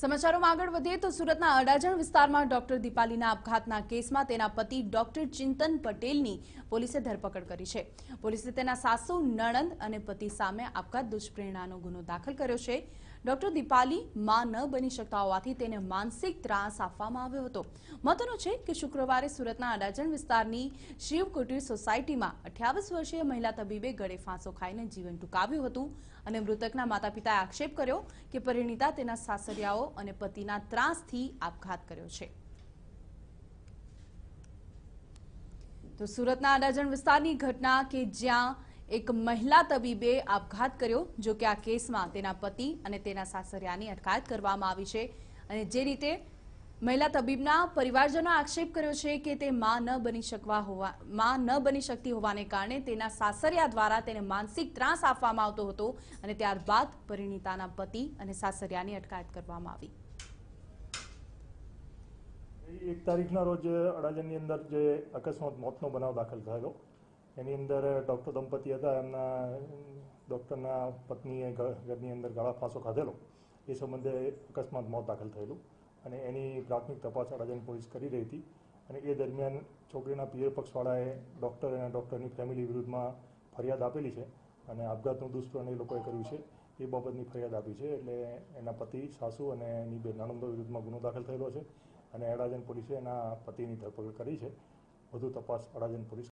સમાચારોમાં આગળ વધીએ તો સુરતના અડાજણ વિસ્તારમાં ડોક્ટર દીપાલીના આપઘાતના કેસમાં તેના પતિ ડોક્ટર ચિંતન પટેલની પોલીસે ધરપકડ કરી છે। પોલીસે તેના સાસુ, નણંદ અને પતિ સામે આપઘાત દુષ્પ્રેરણાનો ગુનો દાખલ કર્યો છે। ડોક્ટર દીપાલી માં ન બની શકતા હોવાથી તેને માનસિક ત્રાસ આપવામાં આવ્યો હતો। મહત્વનું છે કે શુક્રવારે સુરતના અડાજણ વિસ્તારની શિવ કુટીર સોસાયટીમાં 28 વર્ષીય મહિલા તબીબે ગળે ફાંસો ખાઈને જીવન ટૂંકાવ્યું હતું અને મૃતકના માતા-પિતાએ આક્ષેપ કર્યો કે પરિણીતા તેના સાસરિયાઓ અને પતિના ત્રાસથી આપઘાત કર્યો છે। તો સુરતના અડાજણ વિસ્તારની ઘટના કે જ્યાં એક મહિલા તબીબે આપઘાત કર્યો, જો કે આ કેસમાં તેના પતિ અને તેના સાસરિયાની અટકાયત કરવામાં આવી છે અને જે રીતે મહિલા તબીબના પરિવારજનો આક્ષેપ કર્યો છે કે તે માં ન બની શકતી હોવાને કારણે તેના સાસરિયા દ્વારા તેને માનસિક ત્રાસ આપવામાં આવતો હતો અને ત્યારબાદ પરિણીતાના પતિ અને સાસરિયાની અટકાયત કરવામાં આવી। 1 તારીખના રોજ અડાજણની અંદર જે અકસ્માત મોતનો બનાવ દાખલ થયેલો, એની અંદર ડૉક્ટર દંપતી હતા, એમના ડૉક્ટરના પત્નીએ ઘરની અંદર ગળા ફાંસો ખાધેલો, એ સંબંધે અકસ્માત મોત દાખલ થયેલું અને એની પ્રાથમિક તપાસ અડાજણ પોલીસ કરી રહી હતી અને એ દરમિયાન છોકરીના પિયર પક્ષવાળાએ ડૉક્ટર અને ડૉક્ટરની ફેમિલી વિરુદ્ધમાં ફરિયાદ આપેલી છે અને આપઘાતનું દુષ્પ્રેરણ એ લોકોએ કર્યું છે એ બાબતની ફરિયાદ આપી છે। એટલે એના પતિ, સાસુ અને એની બે નણંદો વિરુદ્ધમાં ગુનો દાખલ થયેલો છે અને અડાજણ પોલીસે એના પતિની ધરપકડ કરી છે। વધુ તપાસ અડાજણ પોલીસ